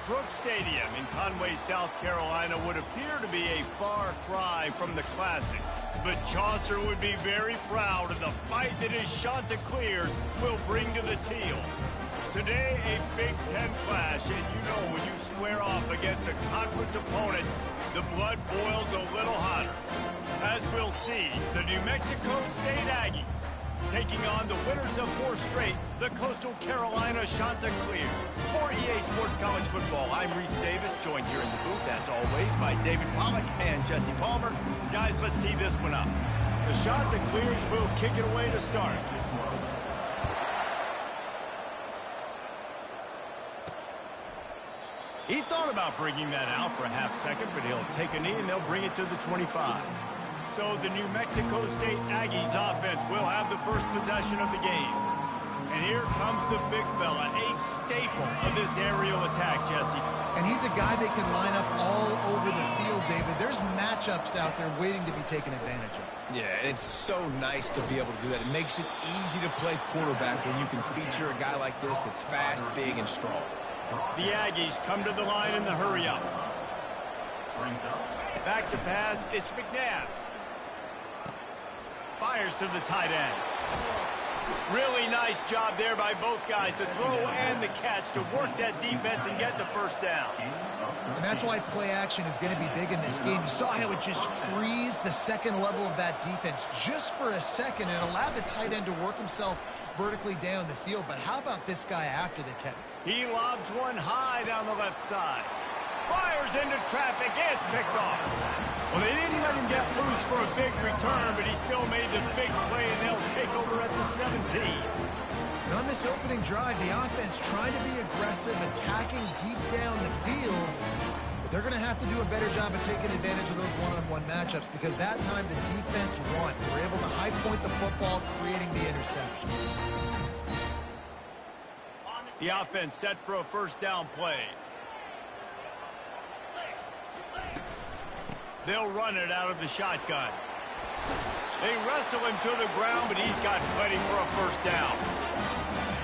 Brooks Stadium in Conway, South Carolina would appear to be a far cry from the classics, but Chaucer would be very proud of the fight that his Chanticleers will bring to the teal. Today, a Big Ten clash, and you know when you square off against a conference opponent, the blood boils a little hotter. As we'll see, the New Mexico State Aggies taking on the winners of 4 straight, the Coastal Carolina Chanticleers. For EA Sports College Football, I'm Reese Davis, joined here in the booth, as always, by David Pollack and Jesse Palmer. Guys, let's tee this one up. The Chanticleers will kick it away to start. He thought about bringing that out for a half second, but he'll take a knee and they'll bring it to the 25. So the New Mexico State Aggies offense will have the first possession of the game. And here comes the big fella, a staple of this aerial attack, Jesse. And he's a guy that can line up all over the field, David. There's matchups out there waiting to be taken advantage of. Yeah, and it's so nice to be able to do that. It makes it easy to play quarterback when you can feature a guy like this that's fast, big, and strong. The Aggies come to the line in the hurry-up. Back to pass, it's McNabb. Fires to the tight end. Really nice job there by both guys to throw and the catch to work that defense and get the first down. And that's why play action is going to be big in this game. You saw how it just freezed the second level of that defense just for a second and allowed the tight end to work himself vertically down the field. But how about this guy after the catch? He lobs one high down the left side. Fires into traffic. It's picked off. Well, they didn't let him get loose for a big return, but he still made the big play, and they'll take over at the 17. And on this opening drive, the offense trying to be aggressive, attacking deep down the field. But they're going to have to do a better job of taking advantage of those one-on-one matchups because that time the defense won. They were able to high point the football, creating the interception. The offense set for a first down play. They'll run it out of the shotgun. They wrestle him to the ground, but he's got plenty for a first down.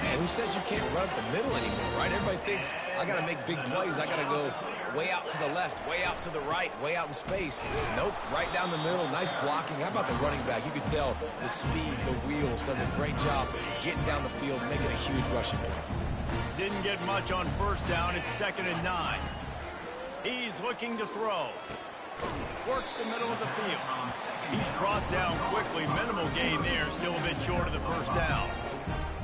Man, who says you can't run up the middle anymore, right? Everybody thinks, I got to make big plays. I got to go way out to the left, way out to the right, way out in space. Nope, right down the middle. Nice blocking. How about the running back? You could tell the speed, the wheels, does a great job getting down the field, making a huge rushing play. Didn't get much on first down. It's 2nd and 9. He's looking to throw. Works the middle of the field. He's brought down quickly. Minimal gain there. Still a bit short of the first down.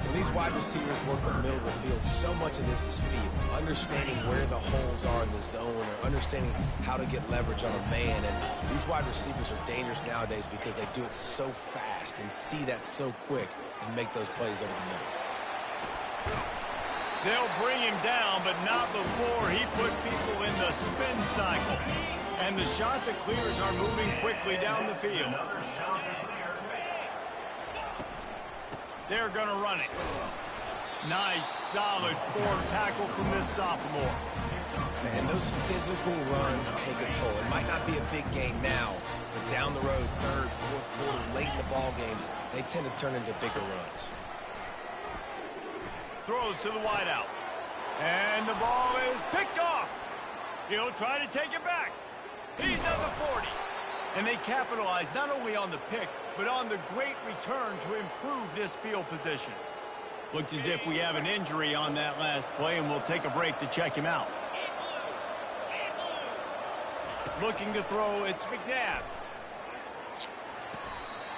When these wide receivers work the middle of the field, so much of this is feel. Understanding where the holes are in the zone or understanding how to get leverage on a man. And these wide receivers are dangerous nowadays because they do it so fast and see that so quick and make those plays over the middle. They'll bring him down, but not before he put people in the spin cycle. And the Chanticleers are moving quickly down the field. They're going to run it. Nice, solid forward tackle from this sophomore. Man, those physical runs take a toll. It might not be a big game now, but down the road, 3rd, 4th quarter, late in the ball games, they tend to turn into bigger runs. Throws to the wideout. And the ball is picked off. He'll try to take it back. He's at the 40. And they capitalize not only on the pick, but on the great return to improve this field position. Looks as if we have an injury on that last play, and we'll take a break to check him out. Looking to throw, it's McNabb.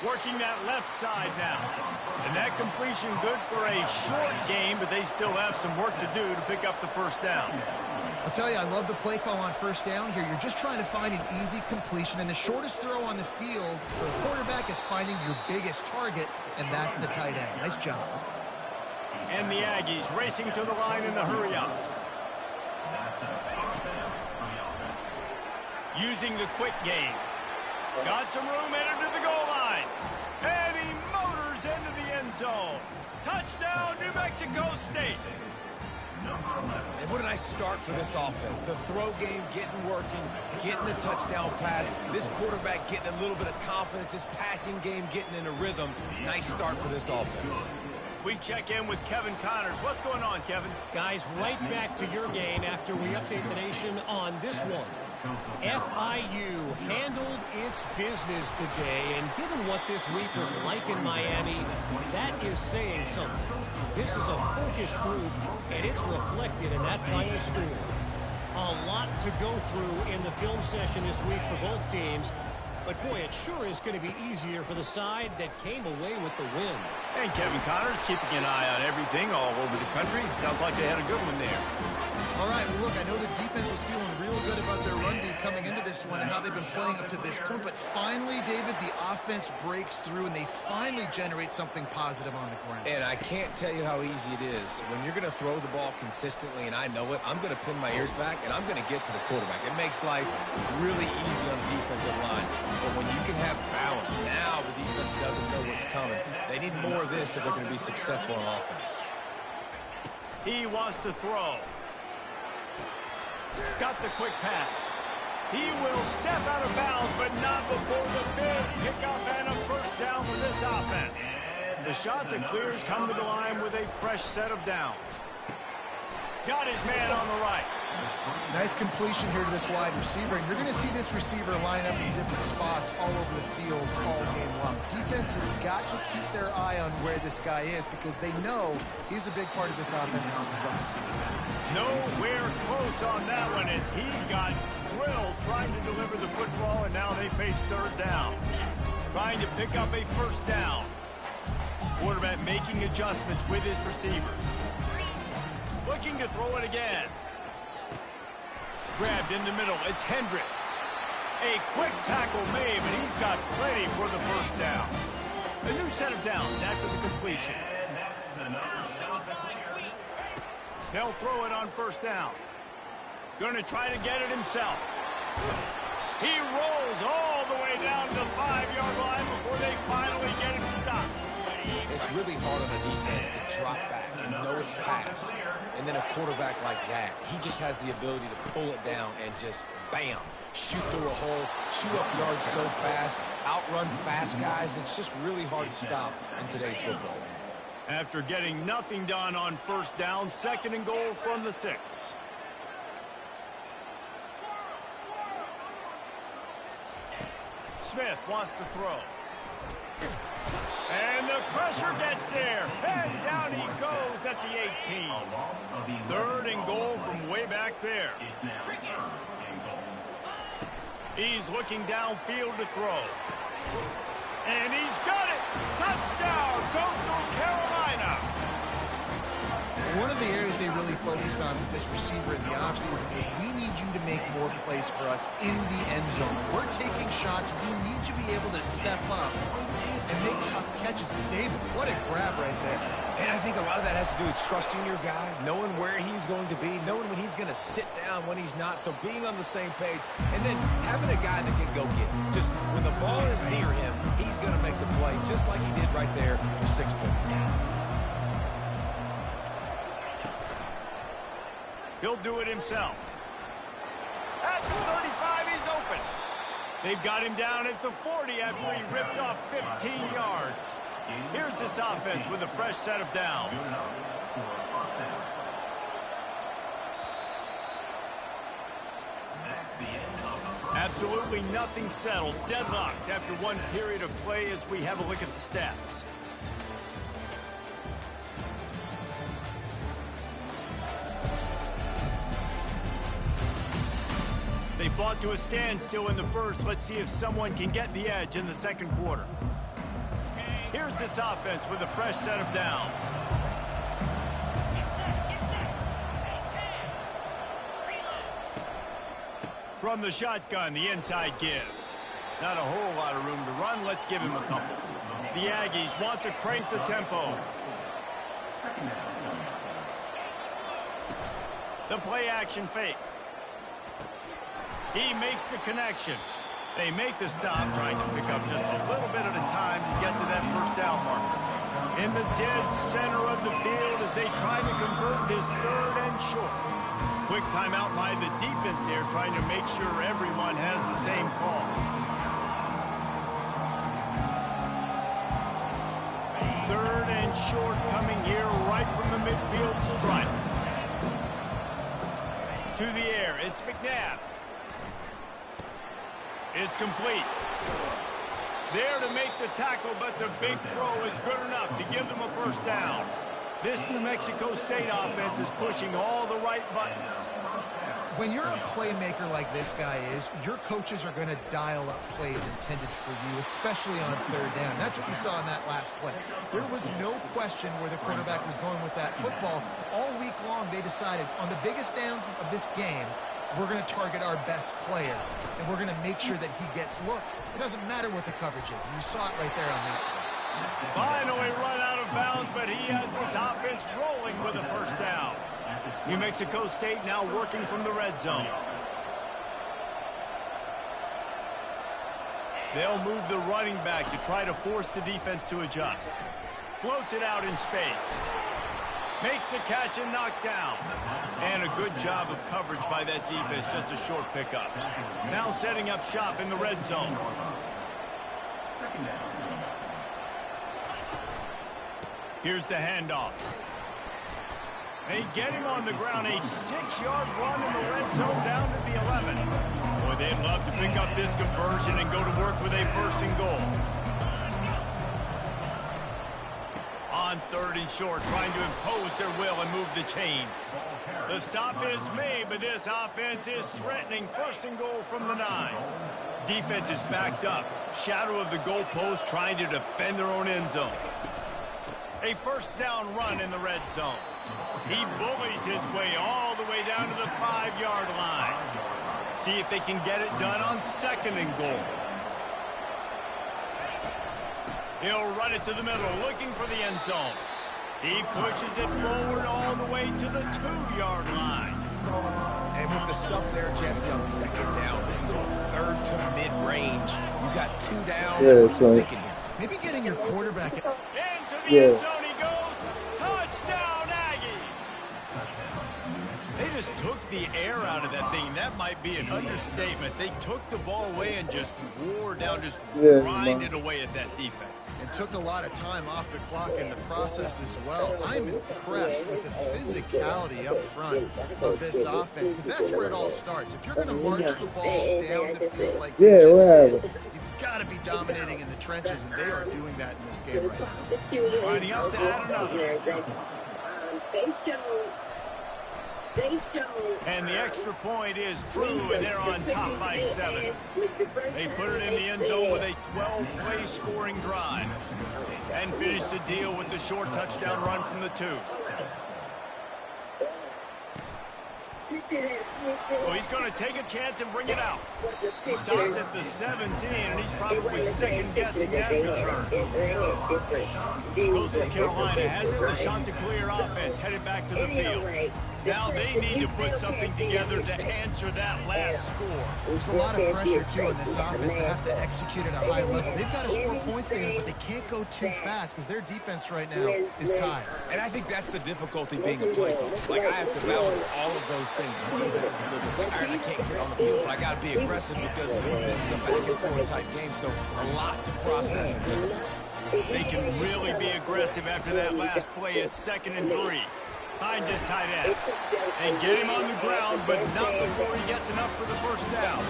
Working that left side now. And that completion good for a short game, but they still have some work to do to pick up the first down. I'll tell you, I love the play call on first down here. You're just trying to find an easy completion, and the shortest throw on the field for a quarterback is finding your biggest target, and that's the tight end. Nice job. And the Aggies racing to the line in the hurry-up. Using the quick game. Got some room, entered to the goal line. And he motors into the end zone. Touchdown, New Mexico State. And what a nice start for this offense. The throw game getting working, getting the touchdown pass. This quarterback getting a little bit of confidence. This passing game getting in a rhythm. Nice start for this offense. We check in with Kevin Connors. What's going on, Kevin? Guys, right back to your game after we update the nation on this one. FIU handled its business today, and given what this week was like in Miami, that is saying something. This is a focused group, and it's reflected in that final score. A lot to go through in the film session this week for both teams, but boy, it sure is going to be easier for the side that came away with the win. And Kevin Connors keeping an eye on everything all over the country. Sounds like they had a good one there. All right, well, look, I know the defense was feeling real good about their run D coming into this one and how they've been playing up to this point, but finally, David, the offense breaks through and they finally generate something positive on the ground. And I can't tell you how easy it is. When you're going to throw the ball consistently, and I know it, I'm going to pin my ears back, and I'm going to get to the quarterback. It makes life really easy on the defensive line. But when you can have balance, now the defense doesn't know what's coming. They need more of this if they're going to be successful on offense. He wants to throw. Got the quick pass. He will step out of bounds, but not before the big pickup and a first down for this offense. The shot that clears come to the line with a fresh set of downs. Got his man on the right. Nice completion here to this wide receiver, and you're going to see this receiver line up in different spots all over the field all game long. Defense has got to keep their eye on where this guy is because they know he's a big part of this offense's success. Nowhere close on that one as he got drilled trying to deliver the football, and now they face third down. Trying to pick up a first down. Quarterback making adjustments with his receivers. Looking to throw it again. Grabbed in the middle. It's Hendricks. A quick tackle made, but he's got plenty for the first down. A new set of downs after the completion. They'll throw it on first down. Going to try to get it himself. He rolls all the way down to the 5-yard line before they finally get him stopped. It's really hard on a defense to drop back and know it's pass. And then a quarterback like that, he just has the ability to pull it down and just, bam, shoot through a hole, shoot up yards so fast, outrun fast guys. It's just really hard to stop in today's football. After getting nothing done on first down, 2nd and goal from the 6. Smith wants to throw. And the pressure gets there. And down he goes at the 18. 3rd and goal from way back there. He's looking downfield to throw. And he's got it. Touchdown, Coastal Carolina. One of the areas they really focused on with this receiver in the offseason was we need you to make more plays for us in the end zone. We're taking shots. We need you to be able to step up and make tough catches. And David, what a grab right there. And I think a lot of that has to do with trusting your guy, knowing where he's going to be, knowing when he's going to sit down, when he's not. So being on the same page, and then having a guy that can go get him. Just when the ball is near him, he's going to make the play just like he did right there for 6 points. He'll do it himself. At the 35, he's open. They've got him down at the 40 after he ripped off 15 yards. Here's this offense with a fresh set of downs. Absolutely nothing settled. Deadlocked after one period of play as we have a look at the stats. They fought to a standstill in the first. Let's see if someone can get the edge in the 2nd quarter. Here's this offense with a fresh set of downs. From the shotgun, the inside give. Not a whole lot of room to run. Let's give him a couple. The Aggies want to crank the tempo. The play action fake. He makes the connection. They make the stop, trying to pick up just a little bit at a time to get to that first down marker. In the dead center of the field as they try to convert this 3rd and short. Quick timeout by the defense there, trying to make sure everyone has the same call. 3rd and and short coming here right from the midfield stripe. To the air, it's McNabb. It's complete. There to make the tackle, but the big throw is good enough to give them a first down. This New Mexico State offense is pushing all the right buttons. When you're a playmaker like this guy is, your coaches are going to dial up plays intended for you, especially on third down. That's what you saw in that last play. There was no question where the quarterback was going with that football. All week long, they decided on the biggest downs of this game, we're going to target our best player, and we're going to make sure that he gets looks. It doesn't matter what the coverage is, and you saw it right there on that play. Finally run out of bounds, but he has this offense rolling with a first down. New Mexico State now working from the red zone. They'll move the running back to try to force the defense to adjust. Floats it out in space. Makes the catch and knocked down. And a good job of coverage by that defense, just a short pickup. Now setting up shop in the red zone. Here's the handoff. They get him on the ground, a 6-yard run in the red zone down to the 11. Boy, they'd love to pick up this conversion and go to work with a first and goal. On third and short, trying to impose their will and move the chains. The stop is made, but this offense is threatening first and goal from the 9. Defense is backed up. Shadow of the goalpost trying to defend their own end zone. A first down run in the red zone. He bullies his way all the way down to the 5-yard line. See if they can get it done on second and goal. He'll run it to the middle, looking for the end zone. He pushes it forward all the way to the 2-yard line. And with the stuff there, Jesse, on second down, this little third to mid-range, you got 2 downs. Yeah, what are you thinking here? Maybe getting your quarterback... Into the end zone he goes. Touchdown, Aggies! They just took the air out of that thing. That might be an understatement. They took the ball away and just wore down, just grinded away at that defense. And took a lot of time off the clock in the process as well. I'm impressed with the physicality up front of this offense, because that's where it all starts. If you're going to march the ball down the field like they just did, you've got to be dominating in the trenches, and they are doing that in this game right now. Lining up to add another. And the extra point is true, and they're on top by 7. They put it in the end zone with a 12-play scoring drive and finish the deal with the short touchdown run from the 2. So he's going to take a chance and bring it out. Stopped at the 17, and he's probably second-guessing that return. Coastal Carolina has it. The Chanticleer offense headed back to the field. Now they need to put something together to answer that last score. There's a lot of pressure, too, on this offense. They have to execute at a high level. They've got to score points together, but they can't go too fast because their defense right now is tired. And I think that's the difficulty being a play coach. Like, I have to balance all of those things. My defense is a little bit tired. I can't get on the field, but I got to be aggressive because this is a back-and-forth type game, so a lot to process. They can really be aggressive after that last play. It's 2nd and 3. Finds his tight end. And get him on the ground, but not before he gets enough for the first down.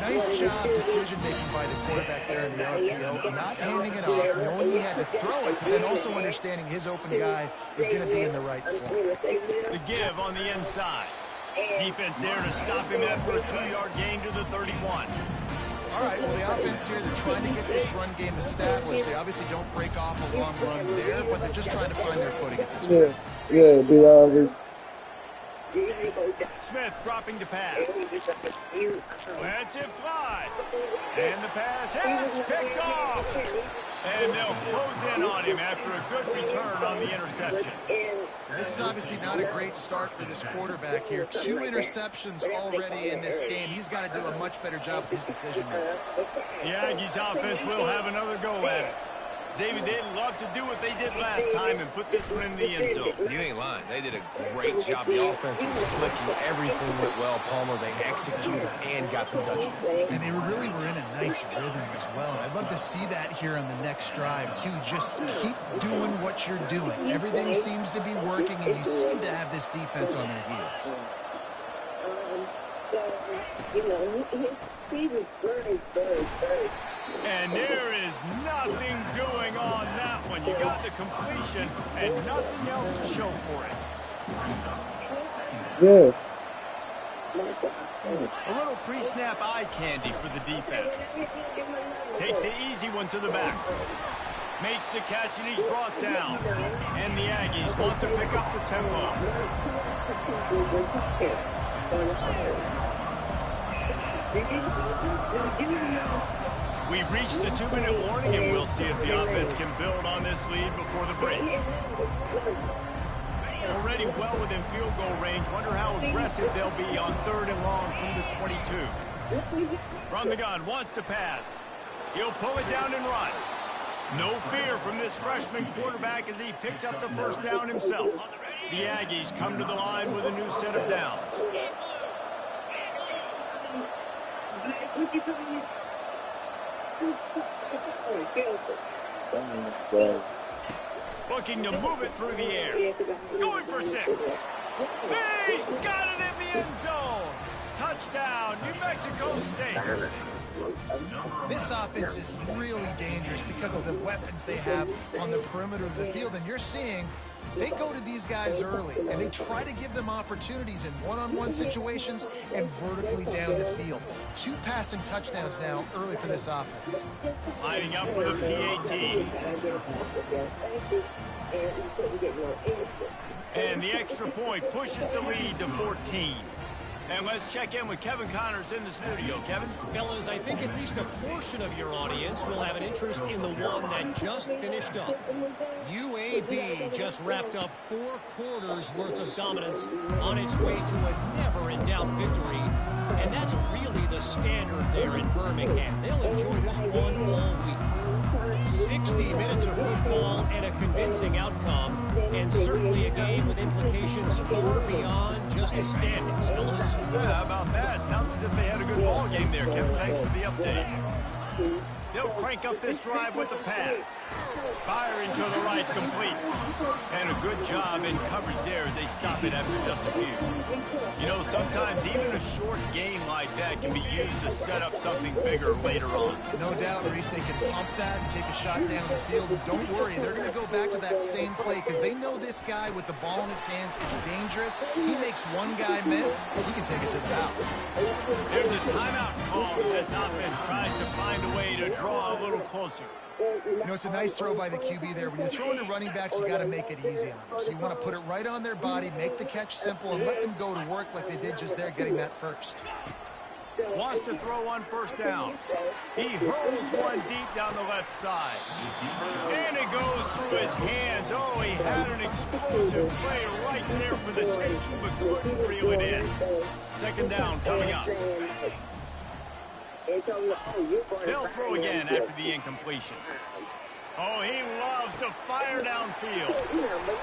Nice job decision-making by the quarterback there in the RPO. Not handing it off, knowing he had to throw it, but then also understanding his open guy was going to be in the right form. The give on the inside. Defense there to stop him after a 2-yard gain to the 31. All right, well, the offense here, they're trying to get this run game established. They obviously don't break off a long run there, but they're just trying to find their footing at this point. Yeah, be obvious. Smith dropping to pass. Lets it fly. And the pass has picked off. And they'll close in on him after a good return on the interception. This is obviously not a great start for this quarterback here. 2 interceptions already in this game. He's got to do a much better job with his decision making. The Aggies offense will have another go at it. David, they'd love to do what they did last time and put this one in the end zone. You ain't lying. They did a great job. The offense was clicking. Everything went well, Palmer. They executed and got the touchdown. And they really were in a nice rhythm as well. I'd love to see that here on the next drive, too. Just keep doing what you're doing. Everything seems to be working, and you seem to have this defense on their heels. He was very, very, very. And there is nothing doing on that one. You got the completion and nothing else to show for it. Good. A little pre-snap eye candy for the defense. Takes the easy one to the back. Makes the catch and he's brought down. And the Aggies want to pick up the tempo. We've reached the 2-minute warning, and we'll see if the offense can build on this lead before the break. Already well within field goal range. Wonder how aggressive they'll be on 3rd and long from the 22. From the gun, wants to pass. He'll pull it down and run. No fear from this freshman quarterback as he picks up the first down himself. The Aggies come to the line with a new set of downs. Looking to move it through the air. Going for 6. He's got it in the end zone. Touchdown, New Mexico State. This offense is really dangerous because of the weapons they have on the perimeter of the field. And you're seeing they go to these guys early, and they try to give them opportunities in one-on-one situations and vertically down the field. 2 passing touchdowns now early for this offense. Lining up for the PAT. And the extra point pushes the lead to 14. And let's check in with Kevin Connors in the studio. Kevin? Fellas, I think at least a portion of your audience will have an interest in the one that just finished up. UAB just wrapped up 4 quarters worth of dominance on its way to a never-in-doubt victory. And that's really the standard there in Birmingham. They'll enjoy this one all week. 60 minutes of football and a convincing outcome, and certainly a game with implications far beyond just the standings, fellas. Yeah, how about that? Sounds as if they had a good ball game there. Kevin, thanks for the update. They'll crank up this drive with the pass. Firing to the right, complete. And a good job in coverage there as they stop it after just a few. You know, sometimes even a short game like that can be used to set up something bigger later on. No doubt, Reese, they can pump that and take a shot down the field. And don't worry, they're going to go back to that same play because they know this guy with the ball in his hands is dangerous. He makes one guy miss, he can take it to the house. There's a timeout call as this offense tries to find a way to draw a little closer. You know, it's a nice throw by the QB there. When you're throwing to running backs, you got to make it easy on them. So you want to put it right on their body, make the catch simple, and let them go to work like they did just there, getting that first. Wants to throw on 1st down. He hurls one deep down the left side. And it goes through his hands. Oh, he had an explosive play right there for the taking, but couldn't reel it in. 2nd down coming up. They'll throw again after the incompletion. Oh, he loves to fire downfield.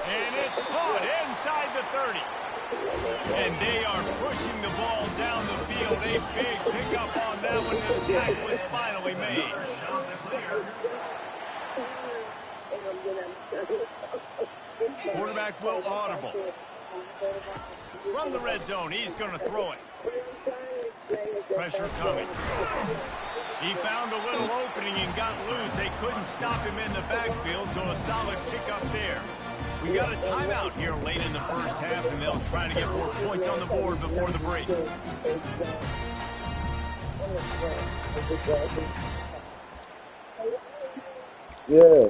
And it's caught inside the 30. And they are pushing the ball down the field. A big pickup on that one, and the tackle is finally made. Quarterback will audible. From the red zone, he's going to throw it. Pressure coming. He found a little opening and got loose. They couldn't stop him in the backfield, so a solid pickup there. We got a timeout here late in the first half, and they'll try to get more points on the board before the break. Yeah.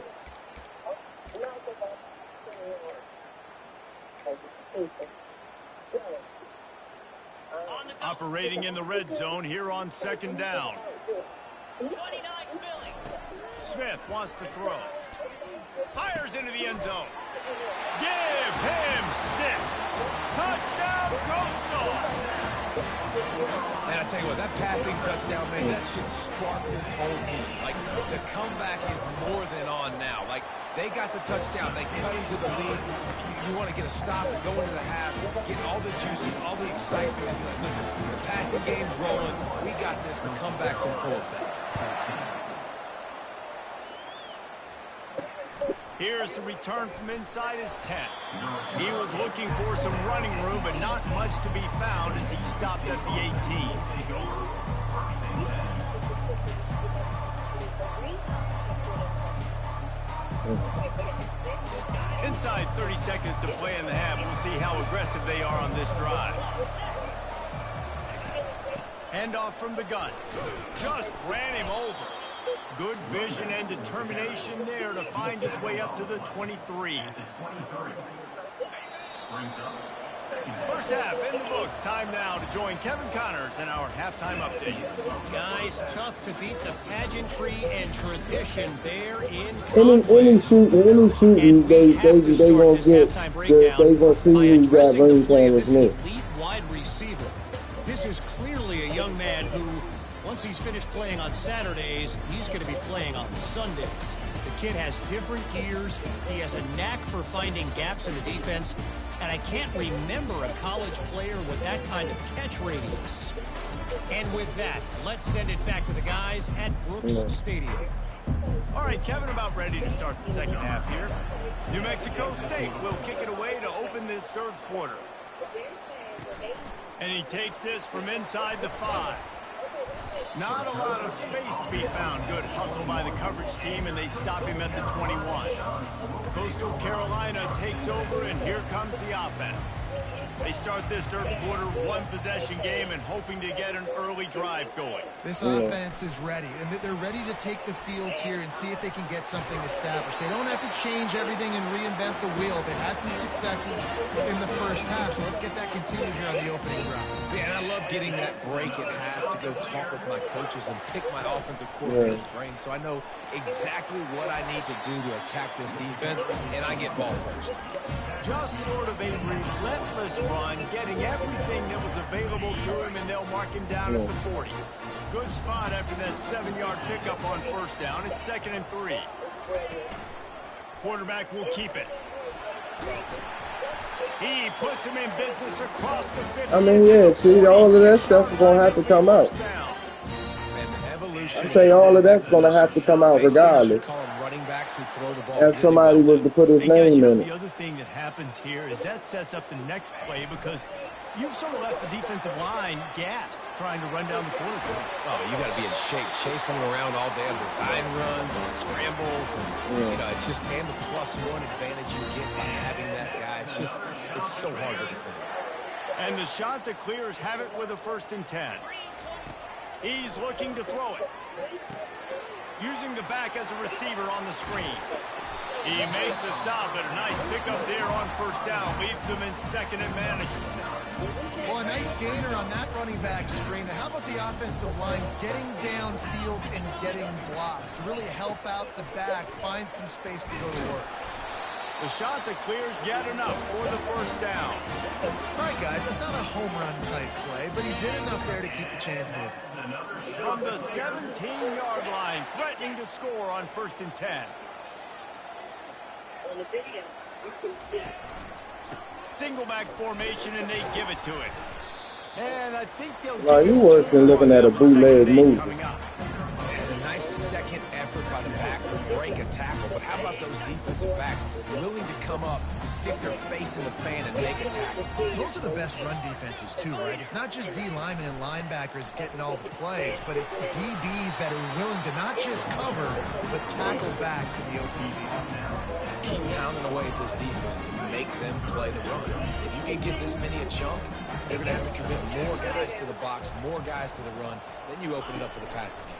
Operating in the red zone here on 2nd down. Smith wants to throw. Fires into the end zone. Give him 6. Touchdown, Coastal. And I tell you what, that passing touchdown, man, that should spark this whole team. Like, the comeback is more than on now. Like, they got the touchdown. They cut into the lead. You want to get a stop and go into the half, get all the juices, all the excitement. And be like, listen, the passing game's rolling. We got this. The comeback's in full effect. Here's the return from inside his tent. He was looking for some running room, but not much to be found as he stopped at the 18. Inside 30 seconds to play in the half. We'll see how aggressive they are on this drive. Handoff from the gun. Just ran him over. Good vision and determination there to find his way up to the 23. First half in the books. Time now to join Kevin Connors in our halftime update. Guys, tough to beat the pageantry and tradition there in Any shooting, they gonna see who got ring cameras next. Elite wide receiver. This is clearly a young man who, once he's finished playing on Saturdays, he's going to be playing on Sundays. The kid has different ears. He has a knack for finding gaps in the defense. And I can't remember a college player with that kind of catch radius. And with that, let's send it back to the guys at Brooks Stadium. All right, Kevin, about ready to start the second half here. New Mexico State will kick it away to open this third quarter. And he takes this from inside the 5. Not a lot of space to be found. Good hustle by the coverage team, and they stop him at the 21. Coastal Carolina takes over, and here comes the offense. They start this third quarter one-possession game and hoping to get an early drive going. This offense is ready, and they're ready to take the field here and see if they can get something established. They don't have to change everything and reinvent the wheel. They've had some successes in the first half, so let's get that continued here on the opening drive. Yeah, and I love getting that break at half to go talk with my coaches and pick my offensive coordinator's brain so I know exactly what I need to do to attack this defense, and I get ball first. Just sort of a relentless run, getting everything that was available to him, and they'll mark him down at the 40. Good spot after that 7-yard pickup on first down. It's 2nd and 3. Quarterback will keep it. He puts him in business across the 50. I mean, yeah, see, all of that stuff is going to have to come out. I say all of that's going to have to come out regardless. If somebody was to put his name in it. The other thing that happens here is that sets up the next play because you've sort of left the defensive line gassed trying to run down the quarterback. Oh, you got to be in shape, chasing him around all day on design runs, on scrambles, and you know, it's just and the +1 advantage you get by having that guy. It's so hard to defend. And the shot to clears have it with a 1st and 10. He's looking to throw it. Using the back as a receiver on the screen. He makes the stop, but a nice pickup there on first down. Leaves them in 2nd and manageable. Well, a nice gainer on that running back screen. Now, how about the offensive line getting downfield and getting blocks to really help out the back, find some space to go to work? The shot that clears get enough for the 1st down. All right, guys, that's not a home run type play, but he did enough there to keep the chains moving. From the 17-yard line, threatening to score on 1st and 10. Single back formation, and they give it to it. And I think they'll Like, you worse than looking at a bootleg movie. And a nice second effort by the back to break a tackle. But how about those defensive backs willing to come up, stick their face in the fan, and make a tackle? Those are the best run defenses, too, right? It's not just D linemen and linebackers getting all the plays, but it's DBs that are willing to not just cover, but tackle backs in the open field. Keep pounding away at this defense and make them play the run. If you can get this many a chunk, they're going to have to commit more guys to the box, more guys to the run. Then you open it up for the passing game.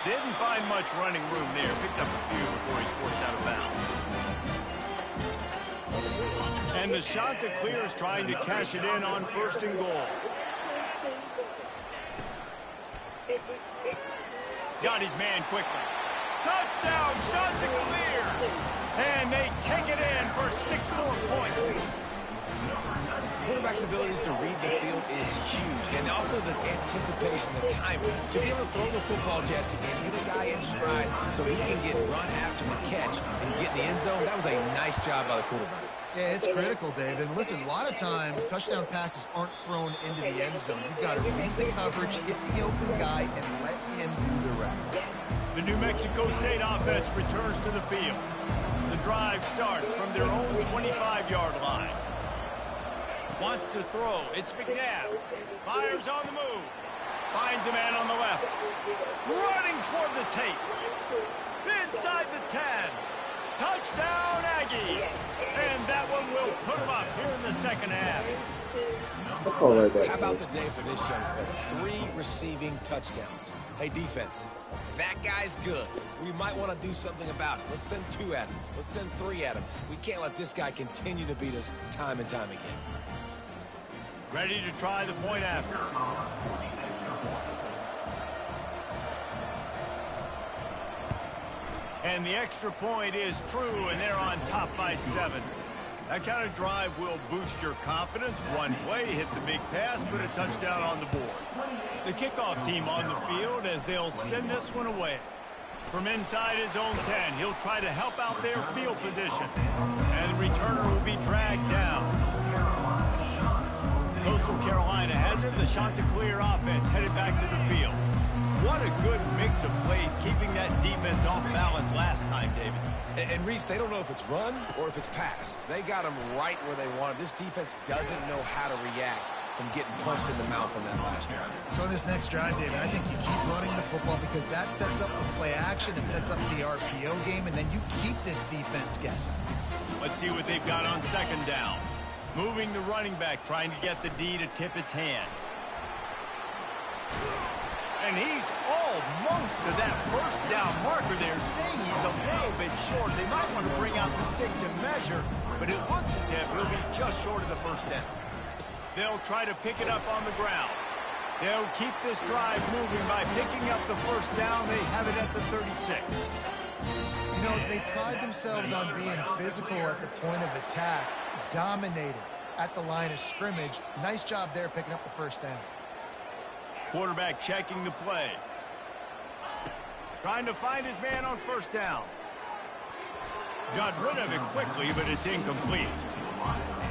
Didn't find much running room there. Picks up a few before he's forced out of bounds. And the shot to clear is trying to cash it in on 1st and goal. Got his man quickly. Touchdown, shot to clear. And they take it in for 6 more points. Quarterback's abilities to read the field is huge, and also the anticipation, the timing. To be able to throw the football, Jesse, and hit a guy in stride so he can get run after the catch and get in the end zone, that was a nice job by the quarterback. Yeah, it's critical, David. And listen, a lot of times, touchdown passes aren't thrown into the end zone. You've got to read the coverage, hit the open guy, and let him do the rest. The New Mexico State offense returns to the field. The drive starts from their own 25-yard line. Wants to throw. It's McNabb. Fires on the move. Finds a man on the left. Running toward the tape. Inside the 10. Touchdown, Aggies. And that one will put them up here in the second half. How about the day for this young fella? 3 receiving touchdowns. Hey, defense, that guy's good. We might want to do something about it. Let's send 2 at him. Let's send 3 at him. We can't let this guy continue to beat us time and time again. Ready to try the point after. And the extra point is true, and they're on top by 7. That kind of drive will boost your confidence. One play, hit the big pass, put a touchdown on the board. The kickoff team on the field as they'll send this one away. From inside his own 10, he'll try to help out their field position. And the returner will be dragged down. Coastal Carolina has it. The Chanticleer offense headed back to the field. What a good mix of plays, keeping that defense off balance last time, David. And Reese, they don't know if it's run or if it's pass. They got them right where they want it. This defense doesn't know how to react from getting punched in the mouth on that last drive. So in this next drive, David, I think you keep running the football because that sets up the play action, it sets up the RPO game, and then you keep this defense guessing. Let's see what they've got on second down. Moving the running back, trying to get the D to tip its hand. And he's almost to that first down marker there, saying he's a little bit short. They might want to bring out the sticks and measure, but it looks as if he'll be just short of the first down. They'll try to pick it up on the ground. They'll keep this drive moving by picking up the first down. They have it at the 36. You know, they pride themselves on being physical at the point of attack, dominating at the line of scrimmage. Nice job there picking up the first down. Quarterback checking the play. Trying to find his man on first down. Got rid of it quickly, but it's incomplete.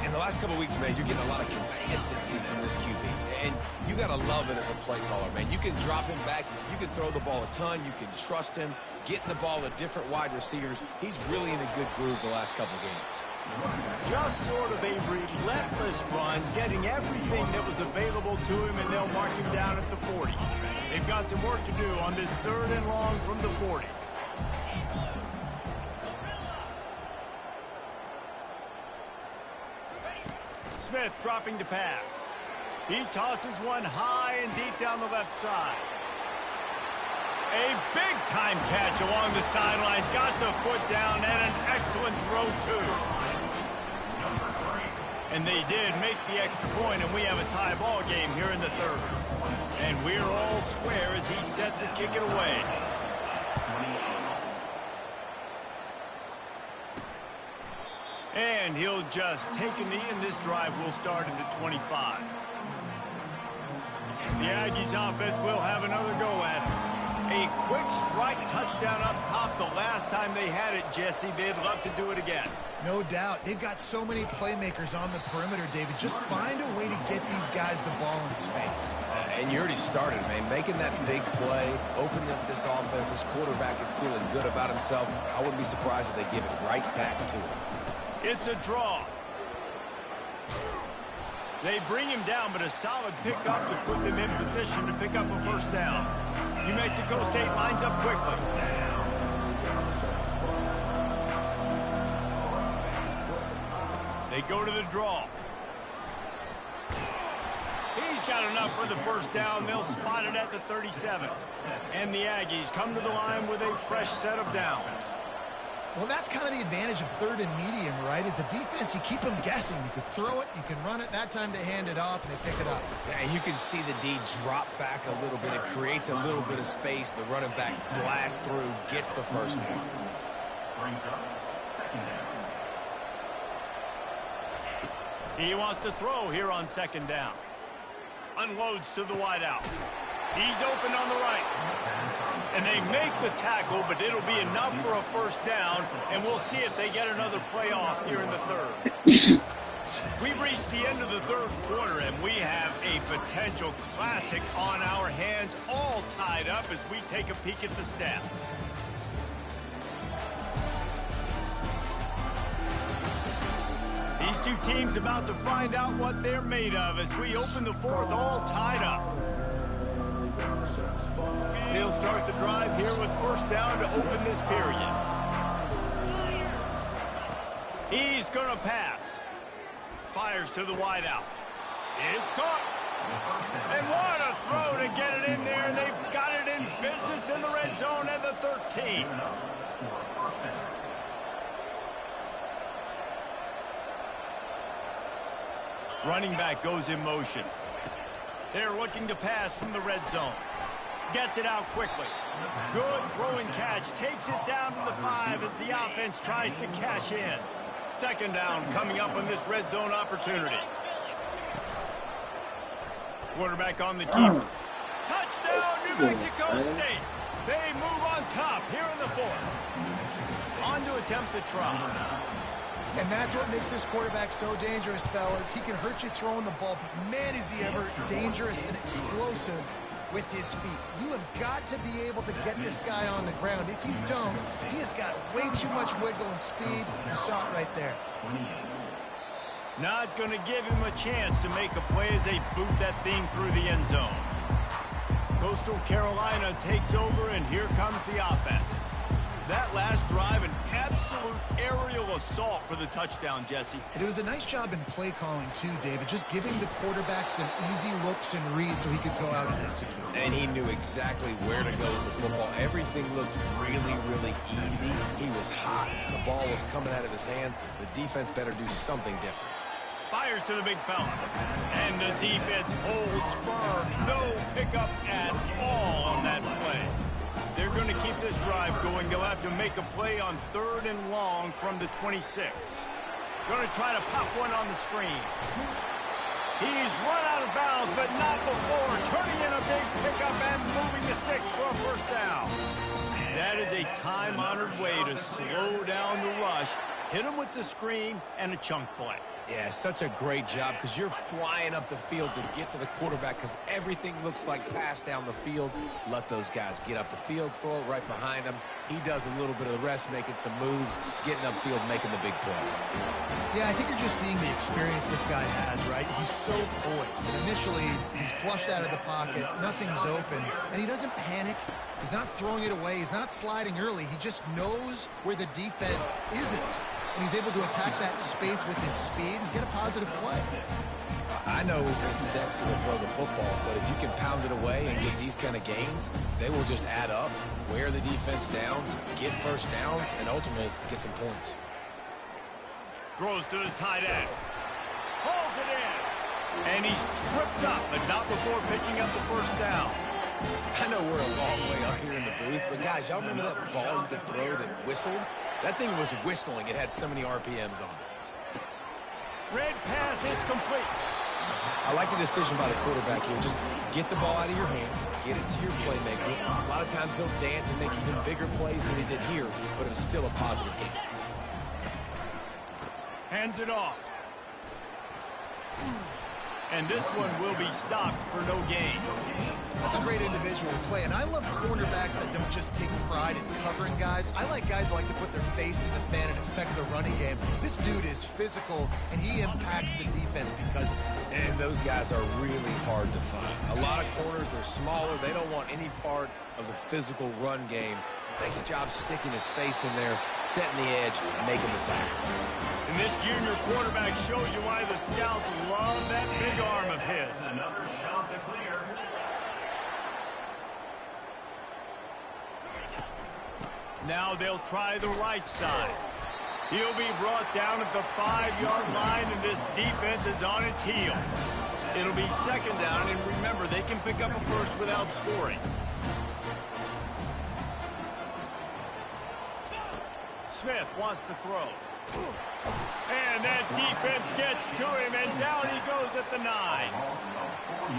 In the last couple of weeks, man, you're getting a lot of consistency from this QB. And you got to love it as a play caller, man. You can drop him back. You can throw the ball a ton. You can trust him. Getting the ball to different wide receivers. He's really in a good groove the last couple games. Just sort of a relentless run, getting everything that was available to him, and they'll mark him down at the 40. They've got some work to do on this 3rd and long from the 40. Smith dropping to pass. He tosses one high and deep down the left side. A big-time catch along the sidelines. Got the foot down and an excellent throw, too. And they did make the extra point, and we have a tie ball game here in the 3rd. And we're all square as he's set to kick it away. And he'll just take a knee, and this drive will start at the 25. The Aggies offense will have another go at it. A quick strike touchdown up top the last time they had it, Jesse. They'd love to do it again. No doubt. They've got so many playmakers on the perimeter, David. Just find a way to get these guys the ball in space. And you already started, man. Making that big play, opening up this offense. This quarterback is feeling good about himself. I wouldn't be surprised if they give it right back to him. It's a draw. They bring him down, but a solid pickup to put them in position to pick up a first down. New Mexico State lines up quickly. They go to the draw. He's got enough for the first down. They'll spot it at the 37. And the Aggies come to the line with a fresh set of downs. Well, that's kind of the advantage of 3rd and medium, right? Is the defense, you keep them guessing. You can throw it, you can run it. That time they hand it off, and they pick it up. Yeah, and you can see the D drop back a little bit. It creates a little bit of space. The running back blasts through, gets the first down. He wants to throw here on second down. Unloads to the wideout. He's open on the right. And they make the tackle, but it'll be enough for a first down, and we'll see if they get another play off here in the third. We've reached the end of the third quarter, and we have a potential classic on our hands, all tied up as we take a peek at the stats. These two teams about to find out what they're made of as we open the fourth, all tied up. They'll start the drive here with first down to open this period. He's going to pass. Fires to the wideout. It's caught. And what a throw to get it in there. They've got it in business in the red zone at the 13. Running back goes in motion. They're looking to pass from the red zone. Gets it out quickly. Good throwing catch. Takes it down to the 5 as the offense tries to cash in. Second down coming up on this red zone opportunity. Quarterback on the keeper. Touchdown, New Mexico State. They move on top here in the fourth. On to attempt the try. And that's what makes this quarterback so dangerous, fellas. He can hurt you throwing the ball, but man, is he ever dangerous and explosive with his feet. You have got to be able to get this guy on the ground. If you don't, he has got way too much wiggle and speed. You saw it right there. Not going to give him a chance to make a play as they boot that thing through the end zone. Coastal Carolina takes over, and here comes the offense. That last drive, an absolute aerial assault for the touchdown, Jesse. And it was a nice job in play calling, too, David. Just giving the quarterback some easy looks and reads so he could go out and execute. And he knew exactly where to go with the football. Everything looked really, really easy. He was hot. The ball was coming out of his hands. The defense better do something different. Fires to the big fella. And the defense holds firm. No pickup at all on that play. They're going to keep this drive going. They'll have to make a play on 3rd and long from the 26. Going to try to pop one on the screen. He's run out of bounds, but not before turning in a big pickup and moving the sticks for a first down. That is a time-honored way to slow down the rush, hit him with the screen, and a chunk play. Yeah, such a great job because you're flying up the field to get to the quarterback because everything looks like pass down the field. Let those guys get up the field, throw it right behind him. He does a little bit of the rest, making some moves, getting upfield, making the big play. Yeah, I think you're just seeing the experience this guy has, right? He's so poised. And initially, he's flushed out of the pocket. Nothing's open. And he doesn't panic. He's not throwing it away. He's not sliding early. He just knows where the defense isn't. And he's able to attack that space with his speed and get a positive play. I know it's sexy to throw the football, but if you can pound it away and get these kind of gains, they will just add up, wear the defense down, get first downs, and ultimately get some points. Throws to the tight end. Pulls it in. And he's tripped up, but not before picking up the first down. I know we're a long way up here in the booth, but guys, y'all remember that ball you could throw that whistled? That thing was whistling. It had so many RPMs on it. Red pass, it's complete. I like the decision by the quarterback here. Just get the ball out of your hands, get it to your playmaker. A lot of times they'll dance and make even bigger plays than they did here, but it was still a positive game. Hands it off. And this one will be stopped for no gain. That's a great individual play, and I love cornerbacks that don't just take pride in covering guys. I like guys that like to put their face in the fan and affect the running game. This dude is physical, and he impacts the defense because of it. And those guys are really hard to find. A lot of corners, they're smaller. They don't want any part of the physical run game. Nice job sticking his face in there, setting the edge, and making the tackle. And this junior quarterback shows you why the scouts love that big arm of his. Another shot to clear. Now they'll try the right side. He'll be brought down at the 5-yard line, and this defense is on its heels. It'll be second down, and remember, they can pick up a first without scoring. Smith wants to throw. And that defense gets to him, and down he goes at the 9.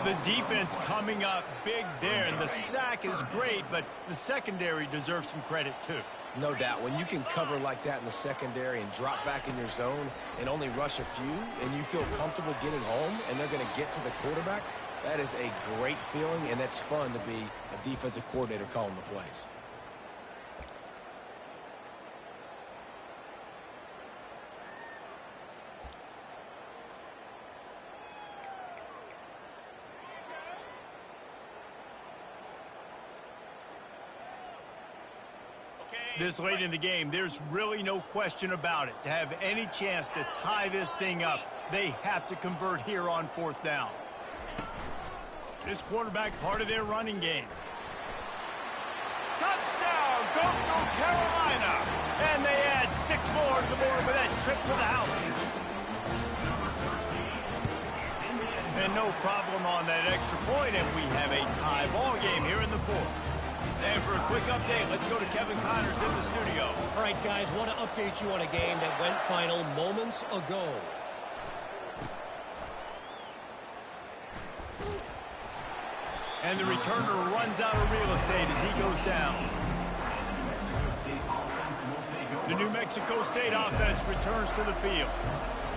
The defense coming up big there, and the sack is great, but the secondary deserves some credit too. No doubt. When you can cover like that in the secondary and drop back in your zone and only rush a few, and you feel comfortable getting home, and they're going to get to the quarterback, that is a great feeling, and that's fun to be a defensive coordinator calling the plays. This late in the game, there's really no question about it. To have any chance to tie this thing up, they have to convert here on 4th down. This quarterback part of their running game. Touchdown, goes to Carolina. And they add 6 more to the board with that trip to the house. And no problem on that extra point, and we have a tie ball game here in the 4th. And for a quick update, let's go to Kevin Connors in the studio. All right, guys, want to update you on a game that went final moments ago. And the returner runs out of real estate as he goes down. The New Mexico State offense returns to the field.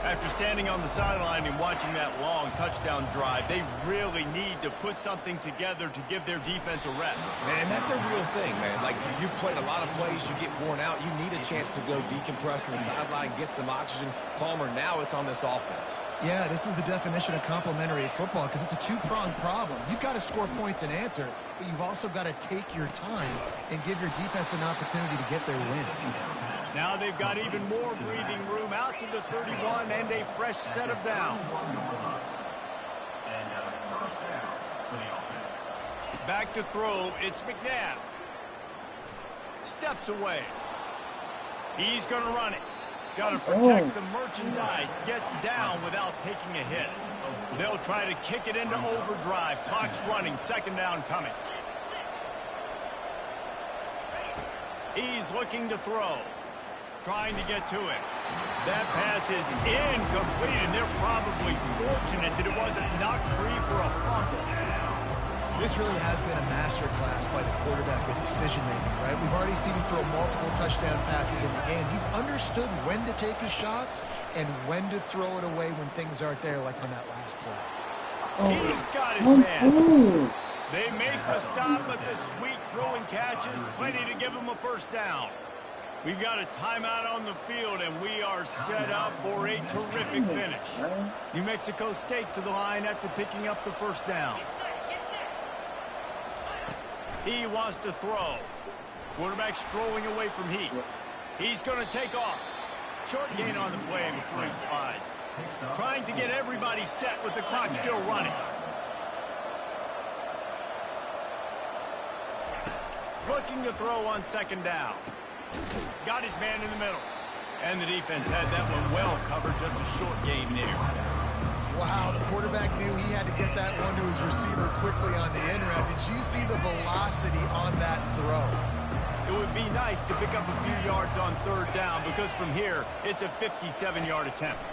After standing on the sideline and watching that long touchdown drive, they really need to put something together to give their defense a rest. Man, that's a real thing, man. Like, you played a lot of plays, you get worn out. You need a chance to go decompress on the sideline, get some oxygen. Palmer, now it's on this offense. Yeah, this is the definition of complementary football because it's a two-pronged problem. You've got to score points and answer, but you've also got to take your time and give your defense an opportunity to get their win. Now they've got even more breathing room out to the 31 and a fresh set of downs. Back to throw, it's McNabb. Steps away. He's going to run it. Got to protect the merchandise. Gets down without taking a hit. They'll try to kick it into overdrive. Clock's running. 2nd down coming. He's looking to throw. Trying to get to him. That pass is incomplete, and they're probably fortunate that it wasn't knocked free for a fumble. This really has been a masterclass by the quarterback with decision-making, right? We've already seen him throw multiple touchdown passes in the game. He's understood when to take his shots and when to throw it away when things aren't there, like on that last play. He's got his man. They make the stop, but the sweet throwing catch is plenty to give him a 1st down. We've got a timeout on the field, and we are set up for a terrific finish. New Mexico State to the line after picking up the 1st down. He wants to throw. Quarterback strolling away from Heat. He's going to take off. Short gain on the play before he slides. Trying to get everybody set with the clock still running. Looking to throw on 2nd down. Got his man in the middle. And the defense had that one well covered, just a short gain there. Wow, the quarterback knew he had to get that one to his receiver quickly on the end route. Did you see the velocity on that throw? It would be nice to pick up a few yards on 3rd down because from here, it's a 57-yard attempt.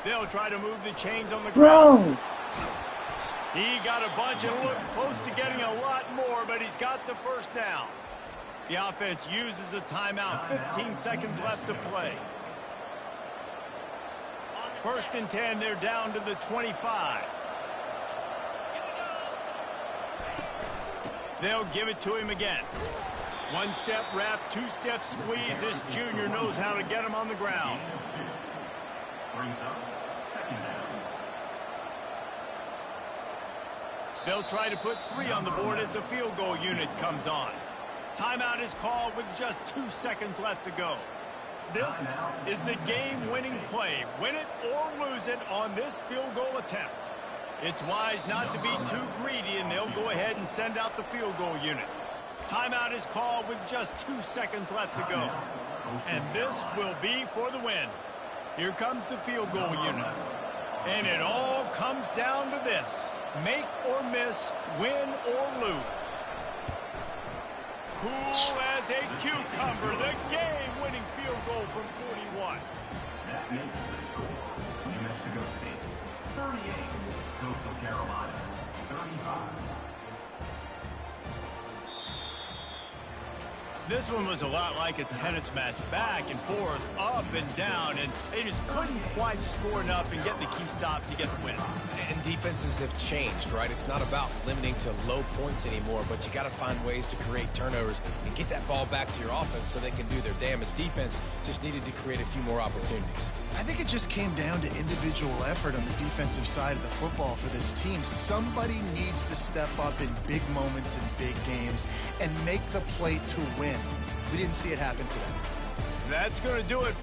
They'll try to move the chains on the ground. He got a bunch and looked close to getting a lot more, but he's got the 1st down. The offense uses a timeout. 15 seconds left to play. 1st and 10, they're down to the 25. They'll give it to him again. 1-step wrap, 2-step squeeze. This junior knows how to get him on the ground. They'll try to put 3 on the board as the field goal unit comes on. Timeout is called with just 2 seconds left to go. This is the game-winning play. Win it or lose it on this field goal attempt. It's wise not to be too greedy, and they'll go ahead and send out the field goal unit. Timeout is called with just 2 seconds left to go. And this will be for the win. Here comes the field goal unit. And it all comes down to this. Make or miss, win or lose. Cool as a cucumber, the game game-winning field goal from 41. That makes the score. New Mexico State 38, Coastal Carolina 35. This one was a lot like a tennis match, back and forth, up and down, and they just couldn't quite score enough and get the key stop to get the win. And defenses have changed, right? It's not about limiting to low points anymore, but you got to find ways to create turnovers and get that ball back to your offense so they can do their damage. Defense just needed to create a few more opportunities. I think it just came down to individual effort on the defensive side of the football for this team. Somebody needs to step up in big moments in big games and make the play to win. We didn't see it happen today. That's going to do it.